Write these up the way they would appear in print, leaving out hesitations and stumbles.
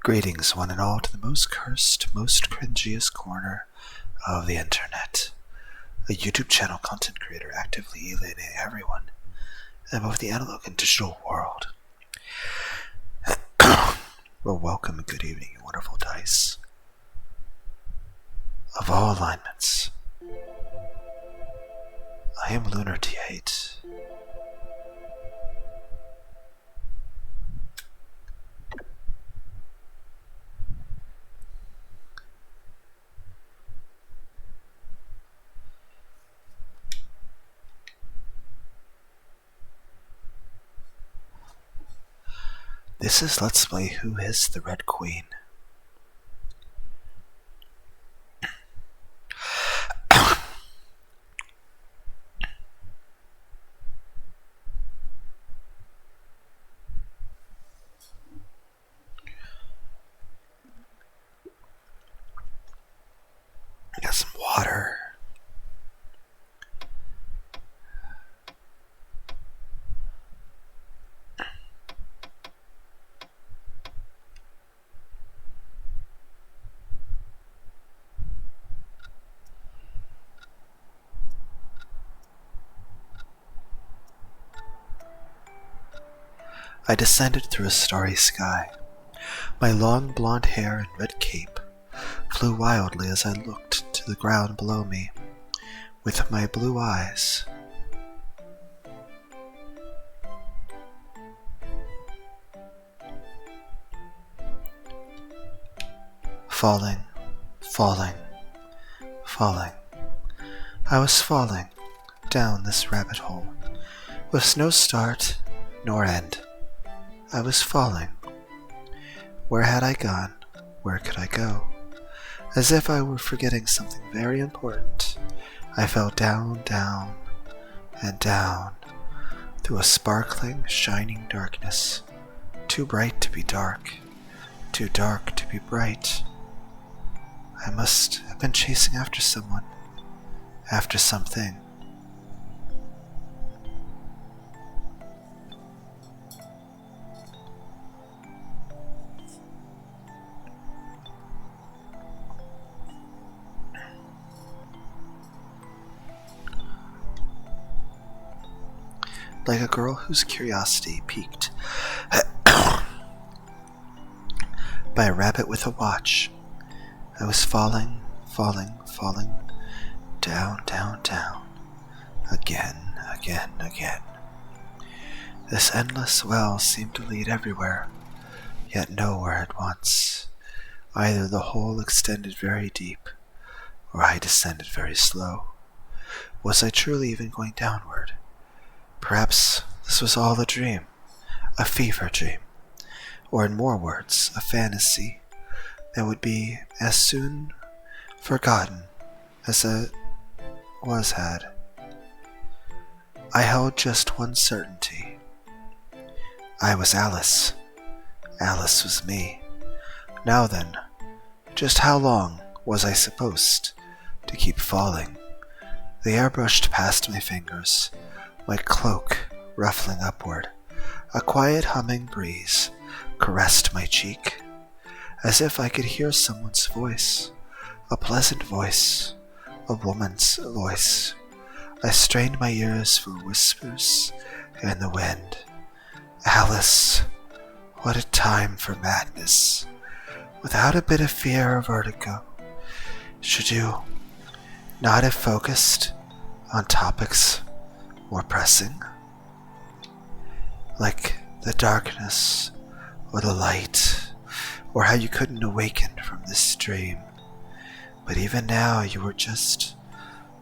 Greetings, one and all, to the most cursed, most cringiest corner of the internet. A YouTube channel content creator actively alienating everyone in both the analog and digital world. Well, welcome and good evening, you wonderful dice. Of all alignments, I am Lunar T8. This is Let's Play Who is the Red Queen. I got some water. I descended through a starry sky. My long blonde hair and red cape flew wildly as I looked to the ground below me with my blue eyes. Falling, falling, falling. I was falling down this rabbit hole with no start nor end. I was falling. Where had I gone? Where could I go? As if I were forgetting something very important, I fell down, down, and down through a sparkling, shining darkness, too bright to be dark, too dark to be bright. I must have been chasing after someone, after something. Like a girl whose curiosity piqued by a rabbit with a watch, I was falling, falling, falling, down, down, down, again, again, again. This endless well seemed to lead everywhere, yet nowhere at once. Either the hole extended very deep, or I descended very slow. Was I truly even going downward? Perhaps this was all a dream, a fever dream, or in more words, a fantasy that would be as soon forgotten as it was had. I held just one certainty. I was Alice. Alice was me. Now then, just how long was I supposed to keep falling? The air brushed past my fingers, my cloak ruffling upward. A quiet humming breeze caressed my cheek, as if I could hear someone's voice, a pleasant voice, a woman's voice. I strained my ears for whispers in the wind. Alice, what a time for madness, without a bit of fear or vertigo. Should you not have focused on topics more pressing, like the darkness or the light, or how you couldn't awaken from this dream? But even now you were just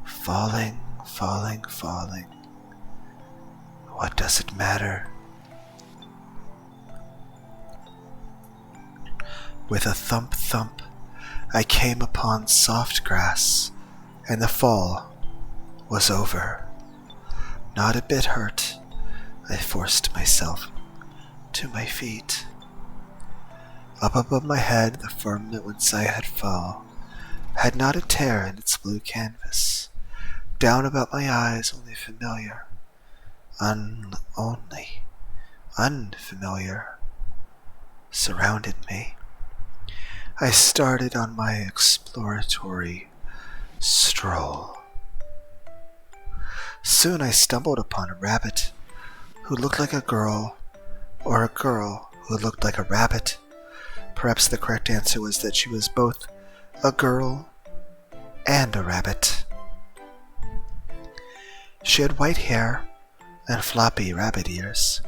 falling, falling, falling. What does it matter? With a thump thump, I came upon soft grass, and the fall was over. Not a bit hurt, I forced myself to my feet. Up above my head, the firmament whence I had fall had not a tear in its blue canvas. Down about my eyes, only familiar, unfamiliar, surrounded me. I started on my exploratory stroll. Soon I stumbled upon a rabbit who looked like a girl, or a girl who looked like a rabbit. Perhaps the correct answer was that she was both a girl and a rabbit. She had white hair and floppy rabbit ears,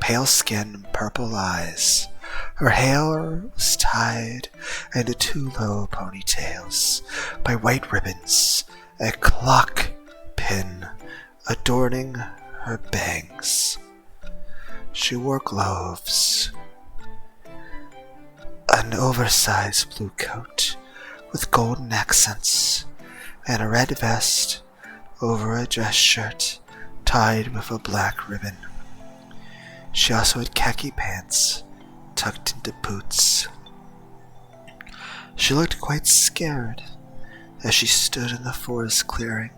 pale skin and purple eyes. Her hair was tied into 2 low ponytails by white ribbons, a clock pin adorning her bangs. She wore gloves, an oversized blue coat with golden accents, and a red vest over a dress shirt tied with a black ribbon. She also had khaki pants tucked into boots. She looked quite scared as she stood in the forest clearing.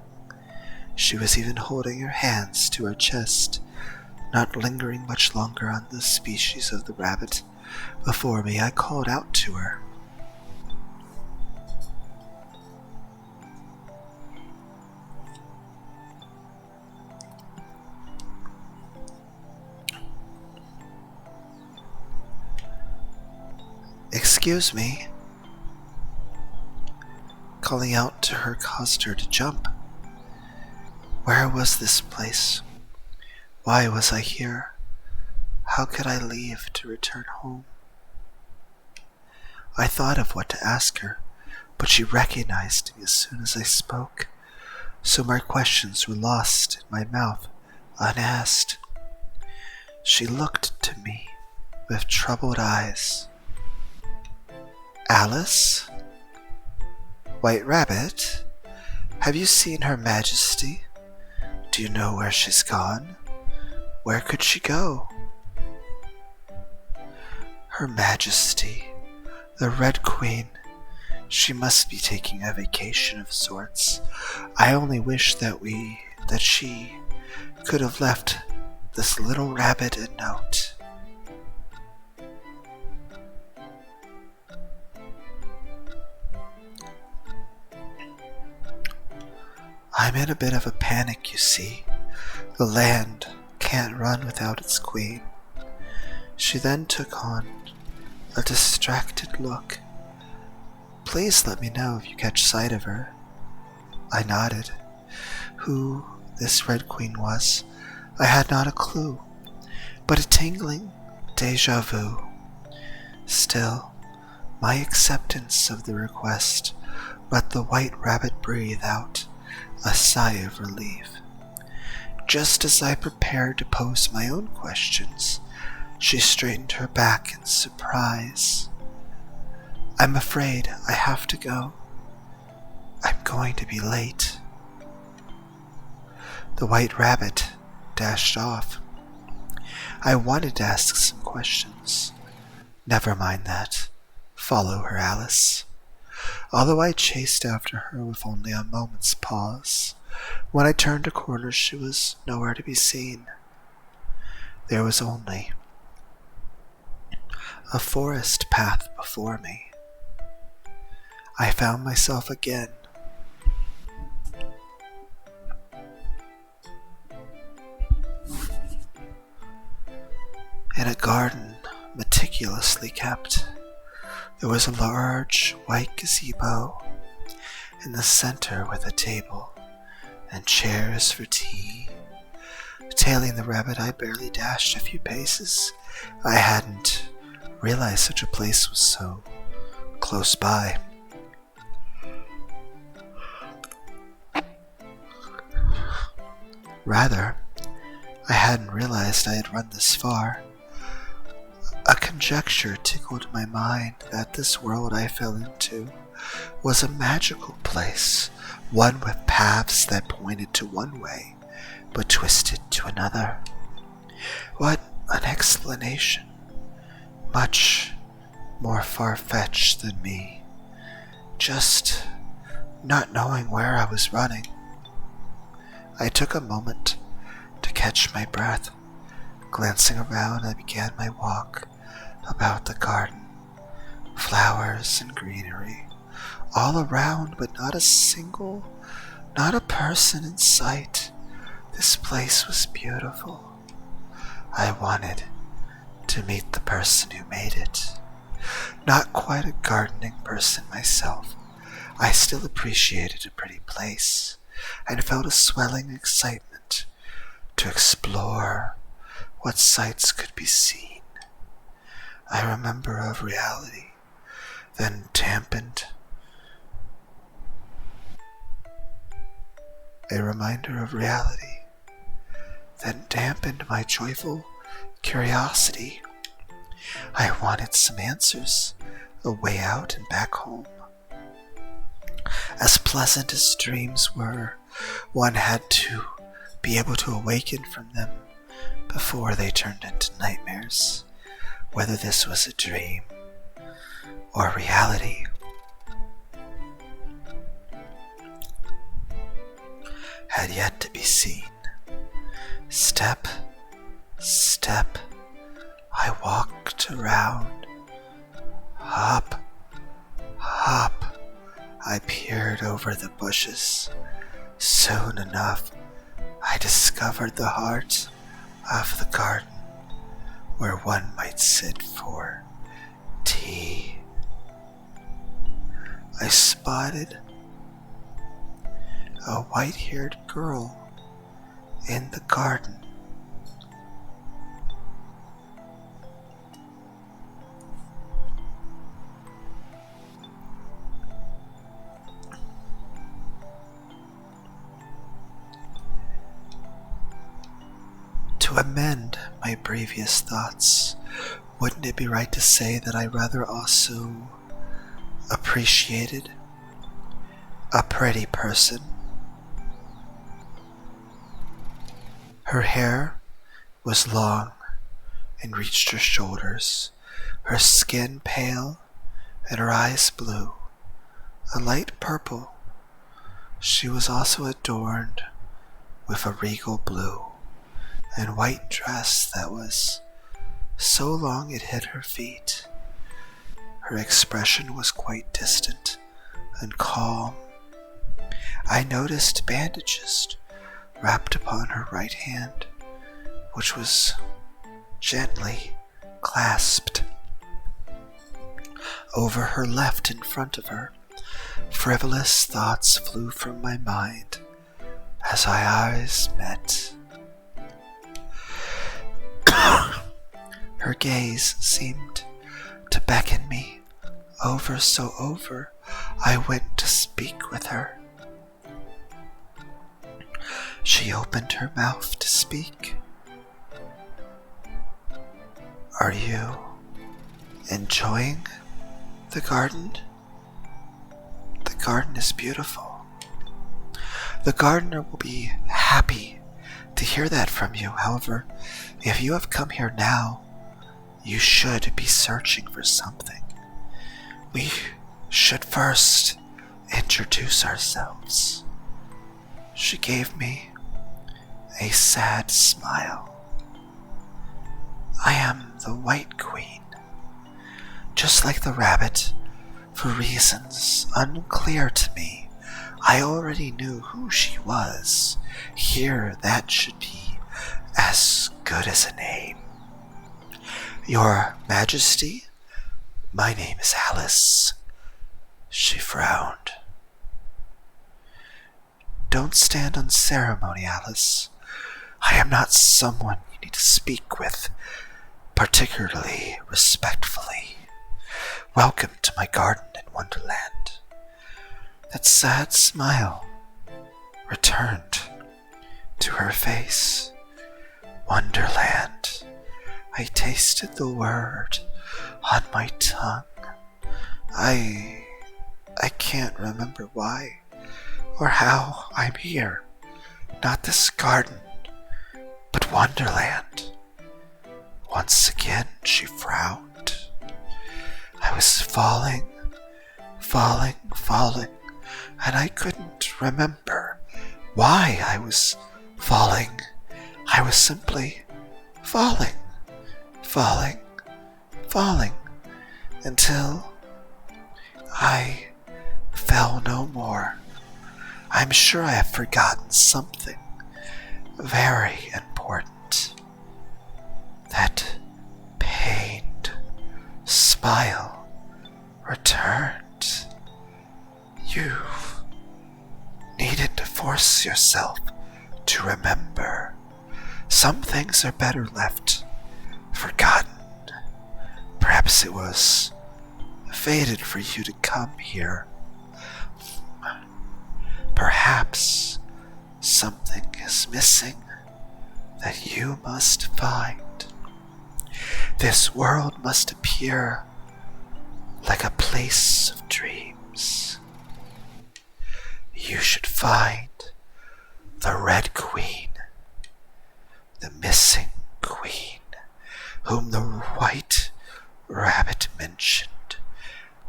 She was even holding her hands to her chest, not lingering much longer on the species of the rabbit before me. I called out to her. "Excuse me." Calling out to her caused her to jump. Where was this place? Why was I here? How could I leave to return home? I thought of what to ask her, but she recognized me as soon as I spoke, so my questions were lost in my mouth unasked. She looked to me with troubled eyes. "Alice? White Rabbit? Have you seen Her Majesty? Do you know where she's gone? Where could she go?" Her Majesty, the Red Queen. She must be taking a vacation of sorts. I only wish that she could have left this little rabbit a note. I'm in a bit of a panic, you see. The land can't run without its queen. She then took on a distracted look. "Please let me know if you catch sight of her." I nodded. Who this Red Queen was, I had not a clue, but a tingling déjà vu. Still, my acceptance of the request let the White Rabbit breathe out a sigh of relief. Just as I prepared to pose my own questions, she straightened her back in surprise. "I'm afraid I have to go. I'm going to be late." The White Rabbit dashed off. I wanted to ask some questions. "Never mind that. Follow her, Alice." Although I chased after her with only a moment's pause, when I turned a corner she was nowhere to be seen. There was only a forest path before me. I found myself again in a garden meticulously kept. There was a large white gazebo in the center with a table and chairs for tea. Tailing the rabbit, I barely dashed a few paces. I hadn't realized such a place was so close by. Rather, I hadn't realized I had run this far. A conjecture tickled my mind that this world I fell into was a magical place, one with paths that pointed to one way, but twisted to another. What an explanation! Much more far-fetched than me, just not knowing where I was running. I took a moment to catch my breath. Glancing around, I began my walk about the garden, Flowers and greenery all around, but not a person in sight. This place was beautiful. I wanted to meet the person who made it. Not quite a gardening person myself, I still appreciated a pretty place and felt a swelling excitement to explore what sights could be seen. I remember of reality, then dampened. A reminder of reality, then dampened my joyful curiosity. I wanted some answers, a way out and back home. As pleasant as dreams were, one had to be able to awaken from them before they turned into nightmares. Whether this was a dream or reality had yet to be seen. Step, step, I walked around. Hop, hop, I peered over the bushes. Soon enough, I discovered the heart of the garden, where one might sit for tea. I spotted a white-haired girl in the garden. To amend my previous thoughts, wouldn't it be right to say that I rather also appreciated a pretty person? Her hair was long and reached her shoulders, her skin pale and her eyes blue, a light purple. She was also adorned with a regal blue and white dress that was so long it hid her feet. Her expression was quite distant and calm. I noticed bandages wrapped upon her right hand, which was gently clasped over her left in front of her. Frivolous thoughts flew from my mind as our eyes met. Her gaze seemed to beckon me over, so over I went to speak with her. She opened her mouth to speak. Are you enjoying the garden? The garden is beautiful. The gardener will be happy to hear that from you. However, if you have come here now, you should be searching for something. We should first introduce ourselves. She gave me a sad smile. I am the White Queen. Just like the rabbit, for reasons unclear to me, I already knew who she was. Here, that should be as good as a name. Your Majesty, my name is Alice. She frowned. Don't stand on ceremony, Alice. I am not someone you need to speak with, particularly respectfully. Welcome to my garden in Wonderland. That sad smile returned to her face. Wonderland. I tasted the word on my tongue. I can't remember why or how I'm here. Not this garden, but Wonderland. Once again she frowned. I was falling, and I couldn't remember why I was falling. I was simply falling, until I fell no more. I'm sure I have forgotten something very important. That pained smile returned. You needed to force yourself to remember. Some things are better left forgotten. Perhaps it was fated for you to come here. Perhaps something is missing that you must find. This world must appear like a place of dreams. You should find the Red Queen, the missing queen, whom the White Rabbit mentioned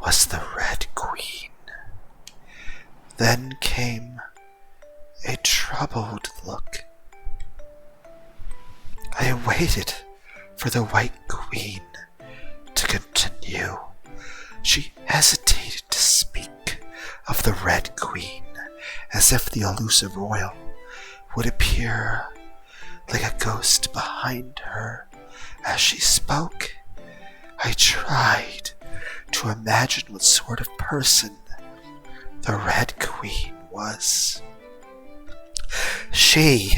was the Red Queen. Then came a troubled look. I waited for the White Queen to continue. She hesitated to speak of the Red Queen, as if the elusive royal would appear like a ghost behind her. As she spoke, I tried to imagine what sort of person the Red Queen was. She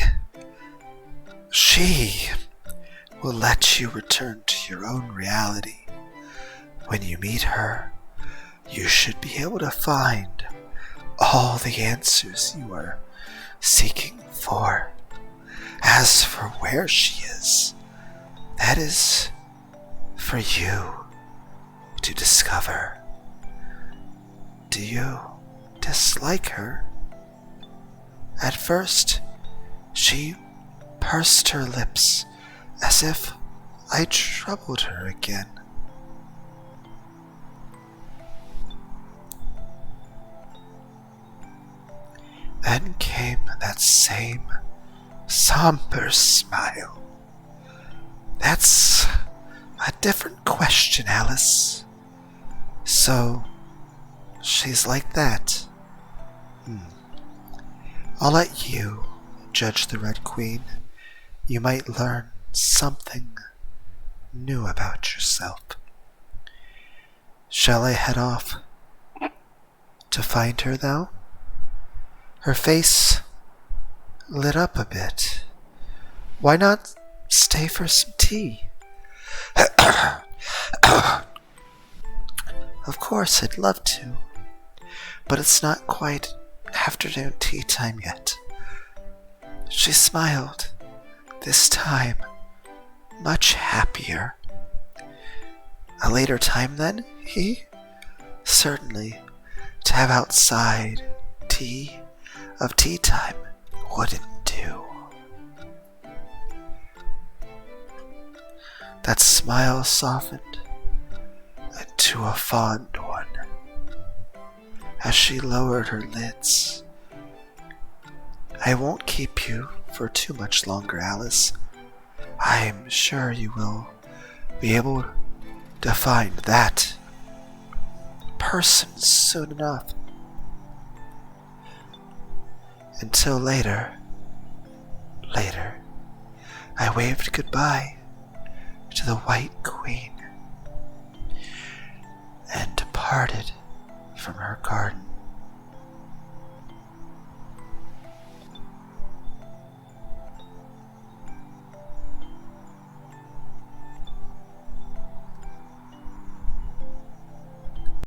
will let you return to your own reality. When you meet her, you should be able to find all the answers you are seeking for. As for where she is, that is for you to discover. Do you dislike her? At first, she pursed her lips as if I troubled her again. Then came that same somber smile. That's a different question, Alice. So, she's like that. I'll let you judge the Red Queen. You might learn something new about yourself. Shall I head off to find her, though? Her face lit up a bit. Why not stay for some tea? Of course, I'd love to, but it's not quite afternoon tea time yet. She smiled, this time much happier. A later time then, Certainly, to have outside tea of tea time wouldn't do. That smile softened into a fond one as she lowered her lids. I won't keep you for too much longer, Alice. I'm sure you will be able to find that person soon enough. Until later, I waved goodbye to the White Queen and departed from her garden.